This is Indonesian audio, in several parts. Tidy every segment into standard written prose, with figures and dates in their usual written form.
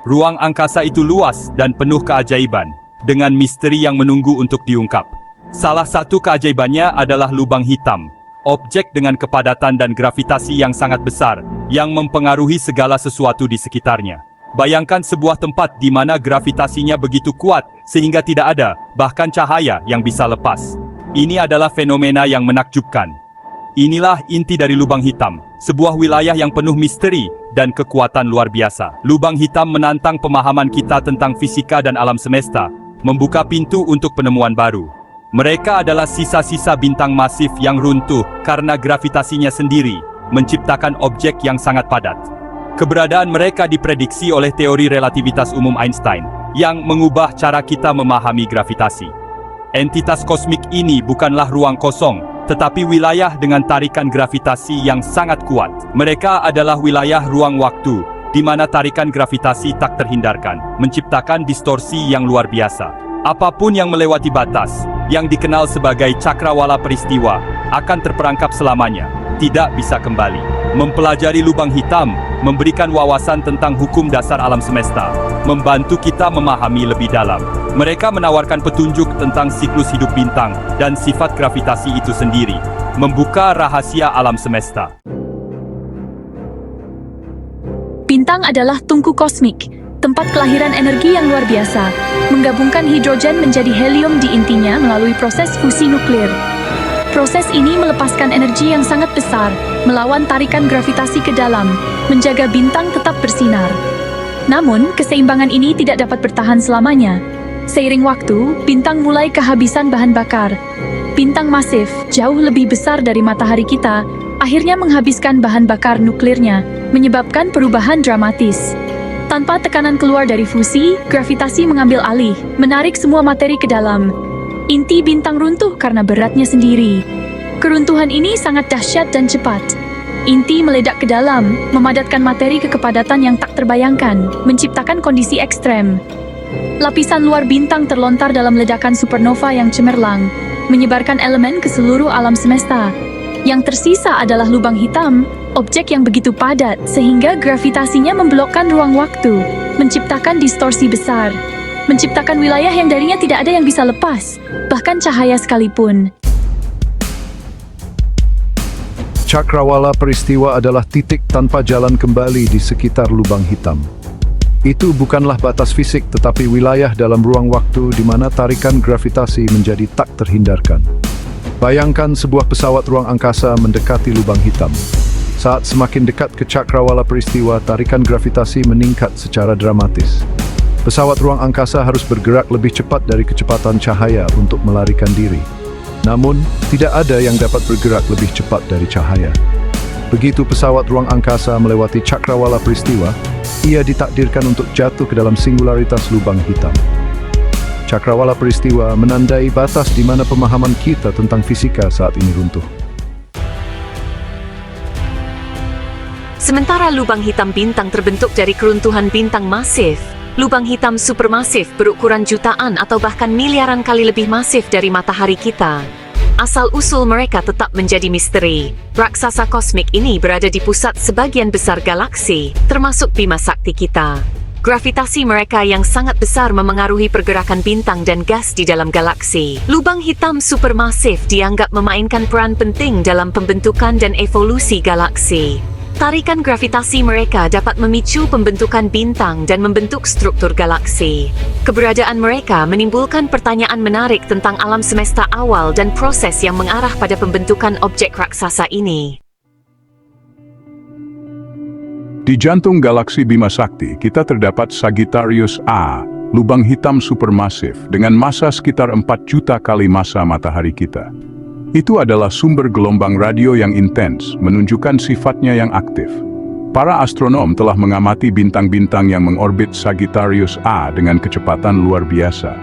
Ruang angkasa itu luas dan penuh keajaiban, dengan misteri yang menunggu untuk diungkap. Salah satu keajaibannya adalah lubang hitam, objek dengan kepadatan dan gravitasi yang sangat besar, yang mempengaruhi segala sesuatu di sekitarnya. Bayangkan sebuah tempat di mana gravitasinya begitu kuat, sehingga tidak ada, bahkan cahaya yang bisa lepas. Ini adalah fenomena yang menakjubkan. Inilah inti dari lubang hitam, sebuah wilayah yang penuh misteri dan kekuatan luar biasa. Lubang hitam menantang pemahaman kita tentang fisika dan alam semesta, membuka pintu untuk penemuan baru. Mereka adalah sisa-sisa bintang masif yang runtuh karena gravitasinya sendiri, menciptakan objek yang sangat padat. Keberadaan mereka diprediksi oleh teori relativitas umum Einstein, yang mengubah cara kita memahami gravitasi. Entitas kosmik ini bukanlah ruang kosong, tetapi wilayah dengan tarikan gravitasi yang sangat kuat. Mereka adalah wilayah ruang waktu, di mana tarikan gravitasi tak terhindarkan, menciptakan distorsi yang luar biasa. Apapun yang melewati batas, yang dikenal sebagai cakrawala peristiwa, akan terperangkap selamanya, tidak bisa kembali. Mempelajari lubang hitam, memberikan wawasan tentang hukum dasar alam semesta, membantu kita memahami lebih dalam. Mereka menawarkan petunjuk tentang siklus hidup bintang dan sifat gravitasi itu sendiri, membuka rahasia alam semesta. Bintang adalah tungku kosmik, tempat kelahiran energi yang luar biasa, menggabungkan hidrogen menjadi helium di intinya melalui proses fusi nuklir. Proses ini melepaskan energi yang sangat besar, melawan tarikan gravitasi ke dalam, menjaga bintang tetap bersinar. Namun, keseimbangan ini tidak dapat bertahan selamanya. Seiring waktu, bintang mulai kehabisan bahan bakar. Bintang masif, jauh lebih besar dari matahari kita, akhirnya menghabiskan bahan bakar nuklirnya, menyebabkan perubahan dramatis. Tanpa tekanan keluar dari fusi, gravitasi mengambil alih, menarik semua materi ke dalam. Inti bintang runtuh karena beratnya sendiri. Keruntuhan ini sangat dahsyat dan cepat. Inti meledak ke dalam, memadatkan materi ke kepadatan yang tak terbayangkan, menciptakan kondisi ekstrem. Lapisan luar bintang terlontar dalam ledakan supernova yang cemerlang, menyebarkan elemen ke seluruh alam semesta. Yang tersisa adalah lubang hitam, objek yang begitu padat sehingga gravitasinya memblokkan ruang waktu, menciptakan distorsi besar, menciptakan wilayah yang darinya tidak ada yang bisa lepas, bahkan cahaya sekalipun. Cakrawala peristiwa adalah titik tanpa jalan kembali di sekitar lubang hitam. Itu bukanlah batas fisik, tetapi wilayah dalam ruang waktu di mana tarikan gravitasi menjadi tak terhindarkan. Bayangkan sebuah pesawat ruang angkasa mendekati lubang hitam. Saat semakin dekat ke cakrawala peristiwa, tarikan gravitasi meningkat secara dramatis. Pesawat ruang angkasa harus bergerak lebih cepat dari kecepatan cahaya untuk melarikan diri. Namun, tidak ada yang dapat bergerak lebih cepat dari cahaya. Begitu pesawat ruang angkasa melewati cakrawala peristiwa, ia ditakdirkan untuk jatuh ke dalam singularitas lubang hitam. Cakrawala peristiwa menandai batas di mana pemahaman kita tentang fisika saat ini runtuh. Sementara lubang hitam bintang terbentuk dari keruntuhan bintang masif, lubang hitam supermasif berukuran jutaan atau bahkan miliaran kali lebih masif dari matahari kita. Asal-usul mereka tetap menjadi misteri. Raksasa kosmik ini berada di pusat sebagian besar galaksi, termasuk Bima Sakti kita. Gravitasi mereka yang sangat besar memengaruhi pergerakan bintang dan gas di dalam galaksi. Lubang hitam supermasif dianggap memainkan peran penting dalam pembentukan dan evolusi galaksi. Tarikan gravitasi mereka dapat memicu pembentukan bintang dan membentuk struktur galaksi. Keberadaan mereka menimbulkan pertanyaan menarik tentang alam semesta awal dan proses yang mengarah pada pembentukan objek raksasa ini. Di jantung galaksi Bima Sakti, kita terdapat Sagittarius A, lubang hitam supermasif dengan massa sekitar 4 juta kali massa matahari kita. Itu adalah sumber gelombang radio yang intens, menunjukkan sifatnya yang aktif. Para astronom telah mengamati bintang-bintang yang mengorbit Sagittarius A dengan kecepatan luar biasa.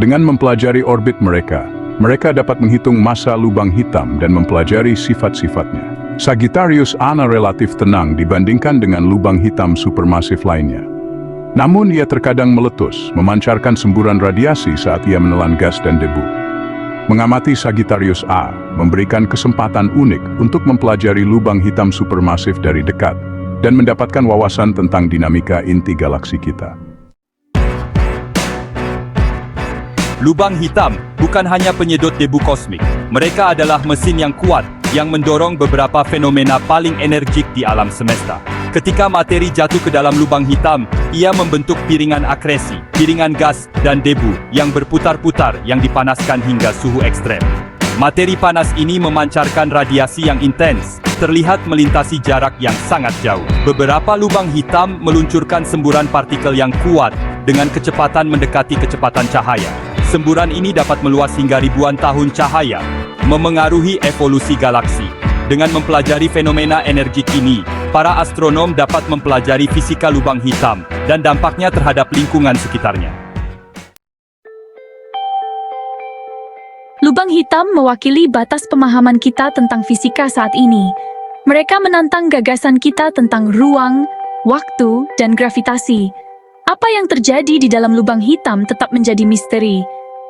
Dengan mempelajari orbit mereka, mereka dapat menghitung massa lubang hitam dan mempelajari sifat-sifatnya. Sagittarius A relatif tenang dibandingkan dengan lubang hitam supermasif lainnya. Namun ia terkadang meletus, memancarkan semburan radiasi saat ia menelan gas dan debu. Mengamati Sagittarius A memberikan kesempatan unik untuk mempelajari lubang hitam supermasif dari dekat dan mendapatkan wawasan tentang dinamika inti galaksi kita. Lubang hitam bukan hanya penyedot debu kosmik. Mereka adalah mesin yang kuat yang mendorong beberapa fenomena paling energik di alam semesta. Ketika materi jatuh ke dalam lubang hitam, ia membentuk piringan akresi, piringan gas, dan debu yang berputar-putar yang dipanaskan hingga suhu ekstrem. Materi panas ini memancarkan radiasi yang intens, terlihat melintasi jarak yang sangat jauh. Beberapa lubang hitam meluncurkan semburan partikel yang kuat dengan kecepatan mendekati kecepatan cahaya. Semburan ini dapat meluas hingga ribuan tahun cahaya, memengaruhi evolusi galaksi. Dengan mempelajari fenomena energik ini, para astronom dapat mempelajari fisika lubang hitam dan dampaknya terhadap lingkungan sekitarnya. Lubang hitam mewakili batas pemahaman kita tentang fisika saat ini. Mereka menantang gagasan kita tentang ruang, waktu, dan gravitasi. Apa yang terjadi di dalam lubang hitam tetap menjadi misteri.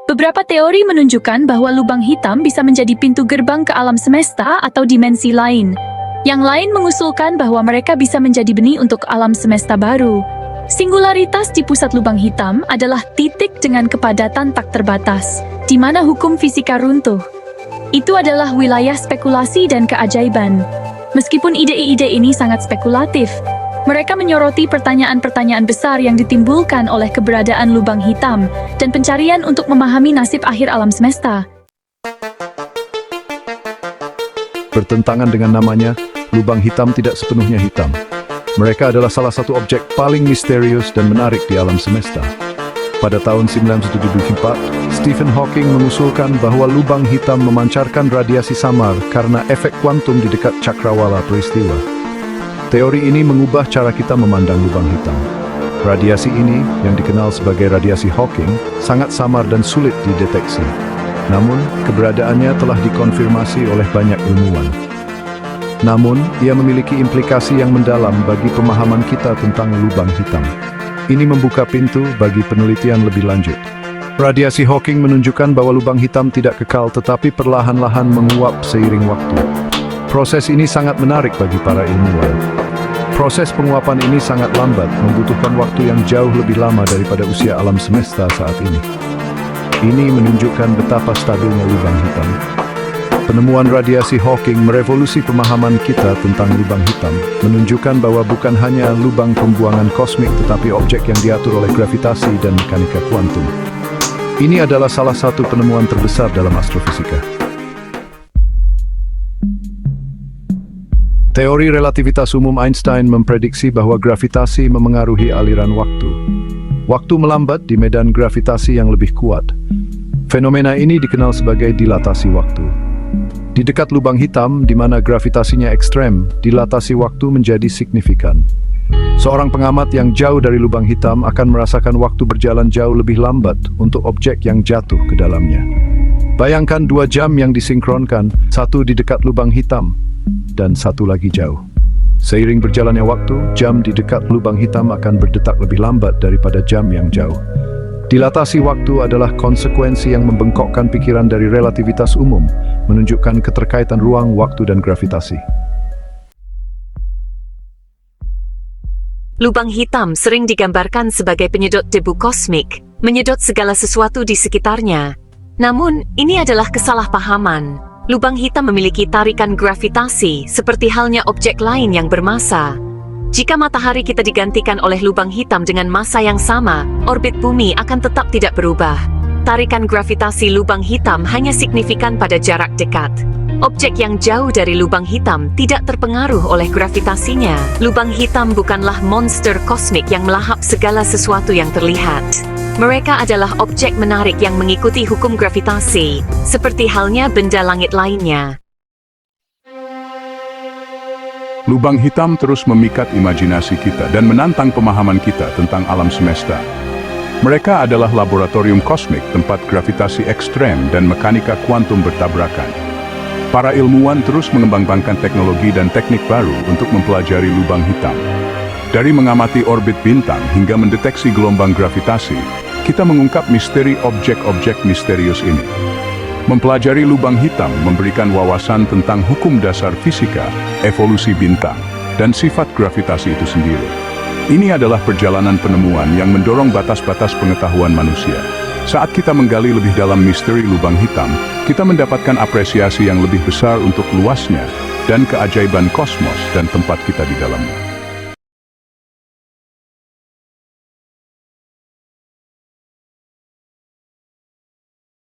Beberapa teori menunjukkan bahwa lubang hitam bisa menjadi pintu gerbang ke alam semesta atau dimensi lain. Yang lain mengusulkan bahwa mereka bisa menjadi benih untuk alam semesta baru. Singularitas di pusat lubang hitam adalah titik dengan kepadatan tak terbatas, di mana hukum fisika runtuh. Itu adalah wilayah spekulasi dan keajaiban. Meskipun ide-ide ini sangat spekulatif, mereka menyoroti pertanyaan-pertanyaan besar yang ditimbulkan oleh keberadaan lubang hitam dan pencarian untuk memahami nasib akhir alam semesta. Bertentangan dengan namanya, lubang hitam tidak sepenuhnya hitam. Mereka adalah salah satu objek paling misterius dan menarik di alam semesta. Pada tahun 1974, Stephen Hawking mengusulkan bahwa lubang hitam memancarkan radiasi samar karena efek kuantum di dekat cakrawala peristiwa. Teori ini mengubah cara kita memandang lubang hitam. Radiasi ini, yang dikenal sebagai radiasi Hawking, sangat samar dan sulit dideteksi. Namun, keberadaannya telah dikonfirmasi oleh banyak ilmuwan. Namun, ia memiliki implikasi yang mendalam bagi pemahaman kita tentang lubang hitam. Ini membuka pintu bagi penelitian lebih lanjut. Radiasi Hawking menunjukkan bahwa lubang hitam tidak kekal tetapi perlahan-lahan menguap seiring waktu. Proses ini sangat menarik bagi para ilmuwan. Proses penguapan ini sangat lambat, membutuhkan waktu yang jauh lebih lama daripada usia alam semesta saat ini. Ini menunjukkan betapa stabilnya lubang hitam. Penemuan radiasi Hawking merevolusi pemahaman kita tentang lubang hitam, menunjukkan bahwa bukan hanya lubang pembuangan kosmik tetapi objek yang diatur oleh gravitasi dan mekanika kuantum. Ini adalah salah satu penemuan terbesar dalam astrofisika. Teori relativitas umum Einstein memprediksi bahwa gravitasi memengaruhi aliran waktu. Waktu melambat di medan gravitasi yang lebih kuat. Fenomena ini dikenal sebagai dilatasi waktu. Di dekat lubang hitam, di mana gravitasinya ekstrem, dilatasi waktu menjadi signifikan. Seorang pengamat yang jauh dari lubang hitam akan merasakan waktu berjalan jauh lebih lambat untuk objek yang jatuh ke dalamnya. Bayangkan 2 jam yang disinkronkan, satu di dekat lubang hitam, dan satu lagi jauh. Seiring berjalannya waktu, jam di dekat lubang hitam akan berdetak lebih lambat daripada jam yang jauh. Dilatasi waktu adalah konsekuensi yang membengkokkan pikiran dari relativitas umum, menunjukkan keterkaitan ruang, waktu, dan gravitasi. Lubang hitam sering digambarkan sebagai penyedot debu kosmik, menyedot segala sesuatu di sekitarnya. Namun, ini adalah kesalahpahaman. Lubang hitam memiliki tarikan gravitasi seperti halnya objek lain yang bermasa. Jika matahari kita digantikan oleh lubang hitam dengan massa yang sama, orbit bumi akan tetap tidak berubah. Tarikan gravitasi lubang hitam hanya signifikan pada jarak dekat. Objek yang jauh dari lubang hitam tidak terpengaruh oleh gravitasinya. Lubang hitam bukanlah monster kosmik yang melahap segala sesuatu yang terlihat. Mereka adalah objek menarik yang mengikuti hukum gravitasi, seperti halnya benda langit lainnya. Lubang hitam terus memikat imajinasi kita dan menantang pemahaman kita tentang alam semesta. Mereka adalah laboratorium kosmik tempat gravitasi ekstrem dan mekanika kuantum bertabrakan. Para ilmuwan terus mengembangkan teknologi dan teknik baru untuk mempelajari lubang hitam. Dari mengamati orbit bintang hingga mendeteksi gelombang gravitasi, kita mengungkap misteri objek-objek misterius ini. Mempelajari lubang hitam memberikan wawasan tentang hukum dasar fisika, evolusi bintang, dan sifat gravitasi itu sendiri. Ini adalah perjalanan penemuan yang mendorong batas-batas pengetahuan manusia. Saat kita menggali lebih dalam misteri lubang hitam, kita mendapatkan apresiasi yang lebih besar untuk luasnya dan keajaiban kosmos dan tempat kita di dalamnya.